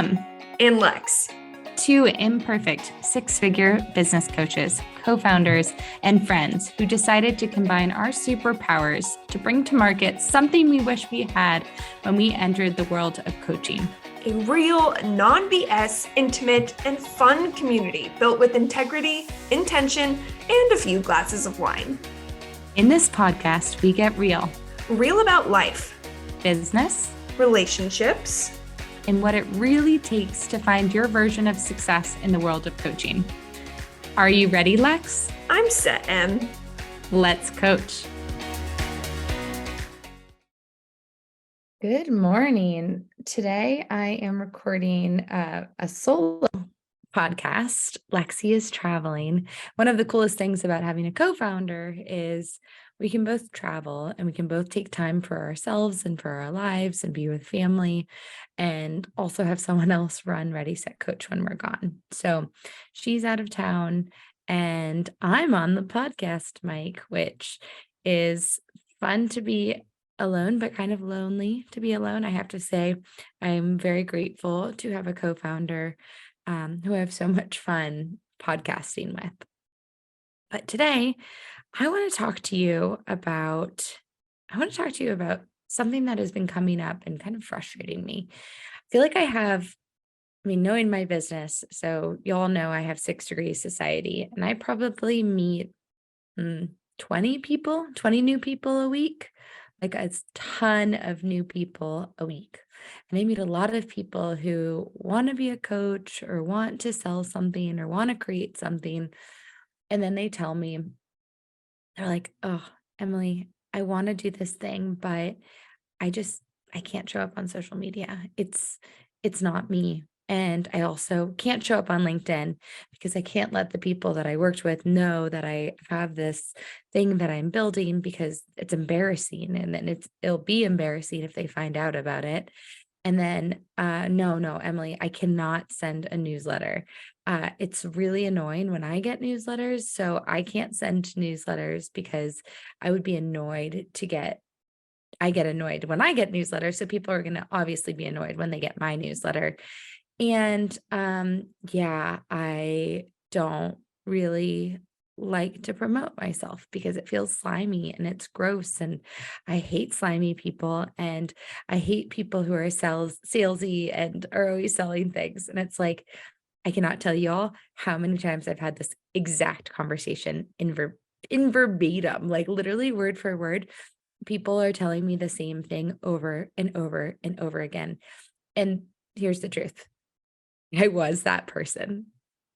Em, and Lex. two imperfect six-figure business coaches, co-founders, and friends who decided to combine our superpowers to bring to market something we wish we had when we entered the world of coaching. A real, non-BS, intimate, and fun community built with integrity, intention, and a few glasses of wine. In this podcast, we get real. Real about life, business, relationships, and what it really takes to find your version of success in the world of coaching. Are you ready, Lex? I'm set, Em. Let's coach. Good morning. Today I am recording a solo podcast. Lexi is traveling. One of the coolest things about having a co-founder is we can both travel and we can both take time for ourselves and for our lives and be with family and also have someone else run Ready, Set, Coach when we're gone. So she's out of town and I'm on the podcast mic, which is fun to be alone, but kind of lonely to be alone. I have to say, I'm very grateful to have a co-founder who I have so much fun podcasting with. But today, I want to talk to you about something that has been coming up and kind of frustrating me. I feel like knowing my business, so y'all know I have 6 Degrees Society, and I probably meet 20 new people a week, like a ton of new people a week. And I meet a lot of people who want to be a coach or want to sell something or want to create something. And then they tell me, they're like, oh, Emily, I want to do this thing, but I can't show up on social media. It's not me. And I also can't show up on LinkedIn because I can't let the people that I worked with know that I have this thing that I'm building because it's embarrassing. And then it'll be embarrassing if they find out about it. And then, no, Emily, I cannot send a newsletter. It's really annoying when I get newsletters. So I can't send newsletters because I would be annoyed I get annoyed when I get newsletters. So people are going to obviously be annoyed when they get my newsletter. And I don't really like to promote myself because it feels slimy and it's gross. And I hate slimy people and I hate people who are salesy and are always selling things. And it's like, I cannot tell y'all how many times I've had this exact conversation in verbatim, like literally word for word. People are telling me the same thing over and over and over again. And here's the truth. I was that person.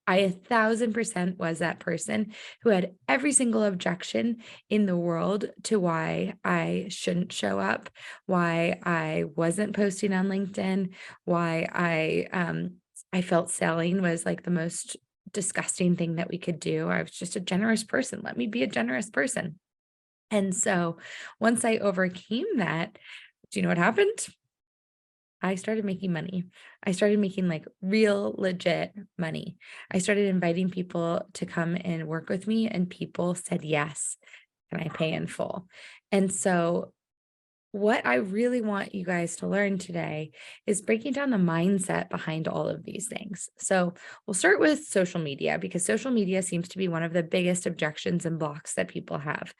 I 1,000% was that person who had every single objection in the world to why I shouldn't show up, why I wasn't posting on LinkedIn, why I felt selling was like the most disgusting thing that we could do. I was just a generous person. Let me be a generous person. And so once I overcame that, do you know what happened? I started making money. I started making like real legit money. I started inviting people to come and work with me and people said, yes, can I pay in full? And so what I really want you guys to learn today is breaking down the mindset behind all of these things. So we'll start with social media because social media seems to be one of the biggest objections and blocks that people have.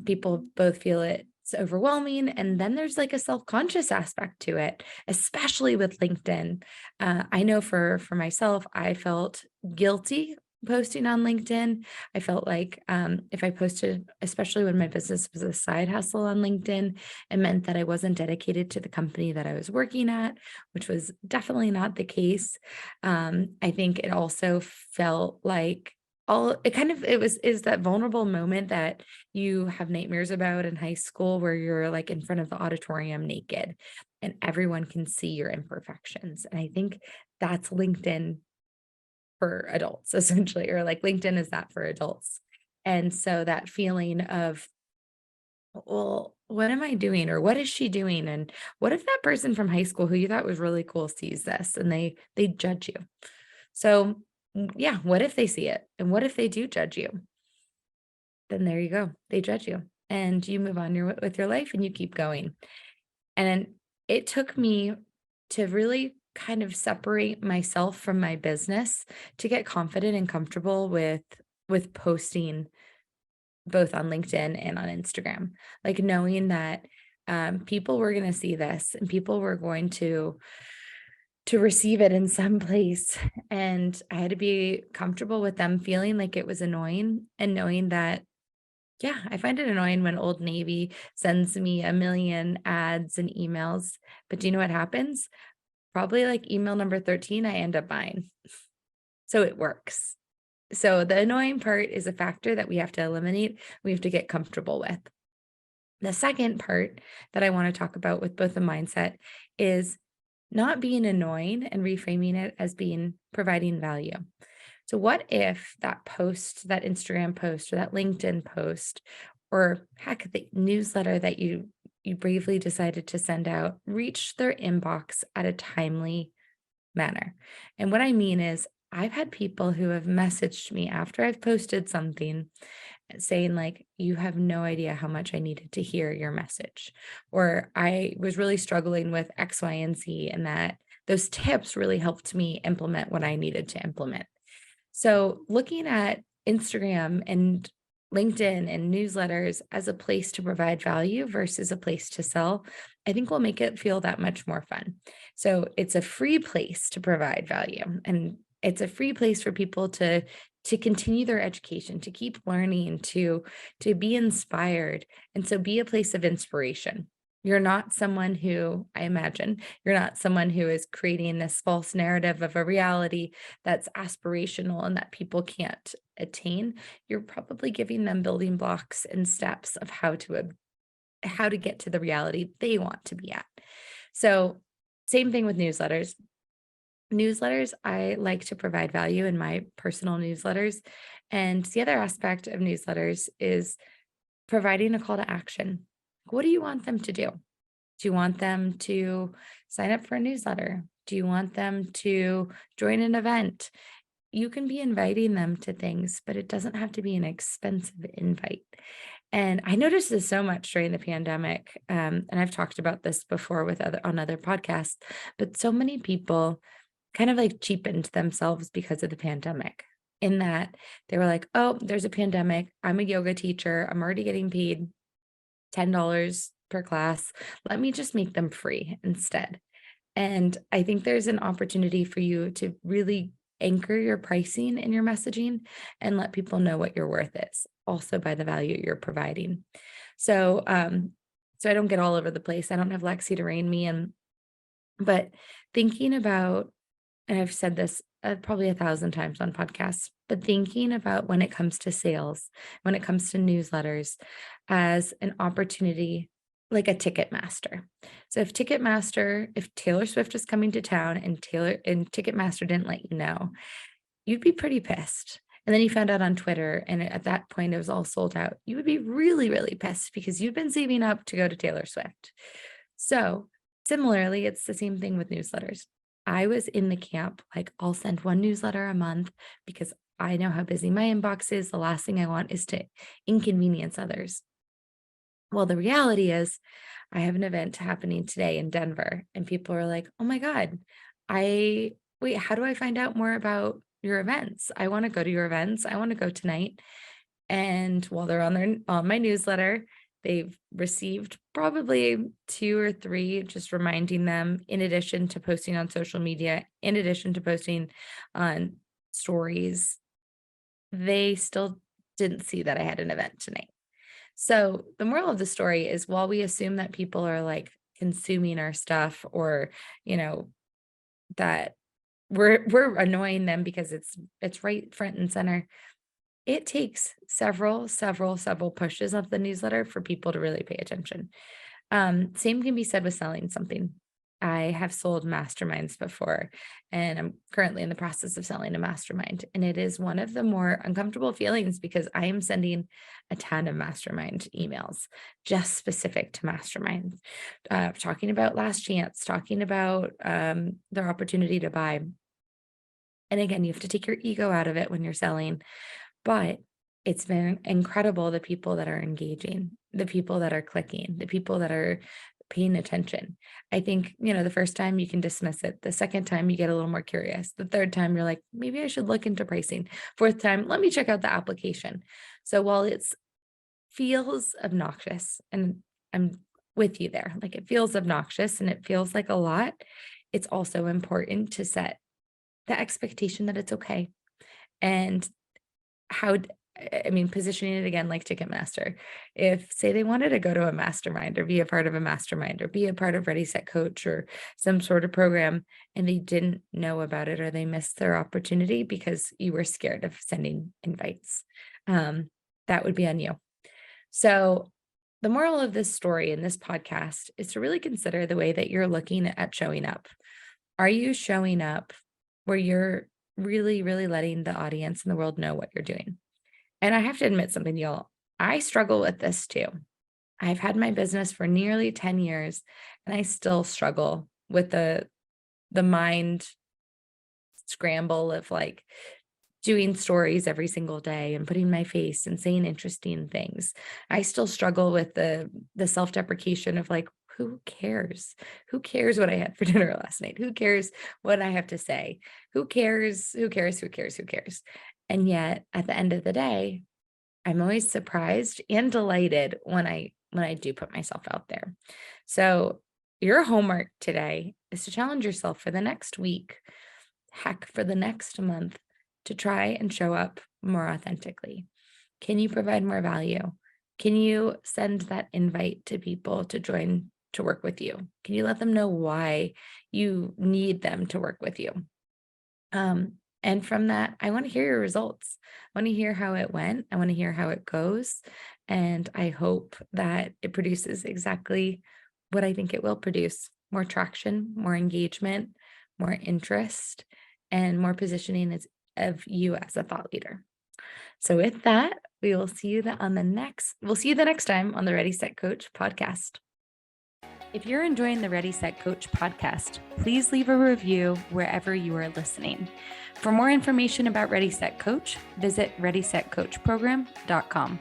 People both feel it's overwhelming. And then there's like a self-conscious aspect to it, especially with LinkedIn. I know for myself, I felt guilty posting on LinkedIn. I felt like if I posted, especially when my business was a side hustle on LinkedIn, it meant that I wasn't dedicated to the company that I was working at, which was definitely not the case. I think it also felt like is that vulnerable moment that you have nightmares about in high school where you're like in front of the auditorium naked and everyone can see your imperfections. And I think that's LinkedIn for adults essentially, or like LinkedIn is that for adults. And so that feeling of, well, what am I doing? Or what is she doing? And what if that person from high school who you thought was really cool sees this and they judge you? So yeah, what if they see it? And what if they do judge you? Then there you go. They judge you and you move on with your life and you keep going. And it took me to really kind of separate myself from my business to get confident and comfortable with posting both on LinkedIn and on Instagram. Like knowing that people were going to see this and people were going to receive it in some place, and I had to be comfortable with them feeling like it was annoying and knowing that, yeah, I find it annoying when Old Navy sends me a million ads and emails, but do you know what happens? Probably like email number 13, I end up buying. So it works. So the annoying part is a factor that we have to eliminate, we have to get comfortable with. The second part that I want to talk about with both the mindset is not being annoying and reframing it as being providing value. So what if that post, that Instagram post or that LinkedIn post, or heck, the newsletter that you bravely decided to send out reached their inbox at a timely manner? And what I mean is I've had people who have messaged me after I've posted something saying like, you have no idea how much I needed to hear your message, or I was really struggling with X, Y, and Z, and that those tips really helped me implement what I needed to implement. So looking at Instagram and LinkedIn and newsletters as a place to provide value versus a place to sell, I think will make it feel that much more fun. So it's a free place to provide value, and it's a free place for people to continue their education, to keep learning, to be inspired, and so be a place of inspiration. You're not someone who, I imagine, you're not someone who is creating this false narrative of a reality that's aspirational and that people can't attain. You're probably giving them building blocks and steps of how to get to the reality they want to be at. So, same thing with newsletters. Newsletters, I like to provide value in my personal newsletters. And the other aspect of newsletters is providing a call to action. What do you want them to do? Do you want them to sign up for a newsletter? Do you want them to join an event? You can be inviting them to things, but it doesn't have to be an expensive invite. And I noticed this so much during the pandemic. And I've talked about this before with other podcasts, but so many people kind of like cheapened themselves because of the pandemic, in that they were like, oh, there's a pandemic. I'm a yoga teacher. I'm already getting paid $10 per class. Let me just make them free instead. And I think there's an opportunity for you to really anchor your pricing in your messaging and let people know what your worth is, also by the value you're providing. So, so I don't get all over the place. I don't have Lexi to rein me in, but thinking about, and I've said this probably 1,000 times on podcasts, but thinking about when it comes to sales, when it comes to newsletters, as an opportunity like a Ticketmaster. So if Taylor Swift is coming to town and Ticketmaster didn't let you know, you'd be pretty pissed. And then you found out on Twitter, and at that point it was all sold out. You would be really, really pissed because you've been saving up to go to Taylor Swift. So similarly, it's the same thing with newsletters. I was in the camp, like, I'll send one newsletter a month because I know how busy my inbox is. The last thing I want is to inconvenience others. Well, the reality is, I have an event happening today in Denver, and people are like, oh my God, wait, how do I find out more about your events? I want to go to your events. I want to go tonight. And while they're on my newsletter, they've received probably 2 or 3 just reminding them, in addition to posting on social media, in addition to posting on stories, they still didn't see that I had an event tonight. So the moral of the story is, while we assume that people are like consuming our stuff, or, you know, that we're annoying them because it's right front and center, it takes several pushes of the newsletter for people to really pay attention. Same can be said with selling something. I have sold masterminds before, and I'm currently in the process of selling a mastermind. And it is one of the more uncomfortable feelings because I am sending a ton of mastermind emails just specific to masterminds, talking about last chance, talking about their opportunity to buy. And again, you have to take your ego out of it when you're selling, but it's been incredible, the people that are engaging, the people that are clicking, the people that are paying attention. I think, the first time you can dismiss it. The second time you get a little more curious. The third time you're like, maybe I should look into pricing. Fourth time, let me check out the application. So while it feels obnoxious, and I'm with you there, like it feels obnoxious and it feels like a lot, it's also important to set the expectation that it's okay. And positioning it again like Ticketmaster. If, say, they wanted to go to a mastermind or be a part of a mastermind or be a part of Ready, Set, Coach or some sort of program, and they didn't know about it or they missed their opportunity because you were scared of sending invites, that would be on you. So the moral of this story in this podcast is to really consider the way that you're looking at showing up. Are you showing up where you're really, really letting the audience and the world know what you're doing? And I have to admit something, y'all. I struggle with this too. I've had my business for nearly 10 years, and I still struggle with the mind scramble of like doing stories every single day and putting my face and saying interesting things. I still struggle with the self-deprecation of like, who cares? Who cares what I had for dinner last night? Who cares what I have to say? Who cares? Who cares? Who cares? Who cares? And yet at the end of the day, I'm always surprised and delighted when I do put myself out there. So your homework today is to challenge yourself for the next week, heck, for the next month, to try and show up more authentically. Can you provide more value? Can you send that invite to people to join to work with you? Can you let them know why you need them to work with you? And from that, I want to hear your results. I want to hear how it went. I want to hear how it goes. And I hope that it produces exactly what I think it will produce: more traction, more engagement, more interest, and more positioning of you as a thought leader. So with that, we'll see you the next time on the Ready, Set, Coach podcast. If you're enjoying the Ready, Set, Coach podcast, please leave a review wherever you are listening. For more information about Ready, Set, Coach, visit readysetcoachprogram.com.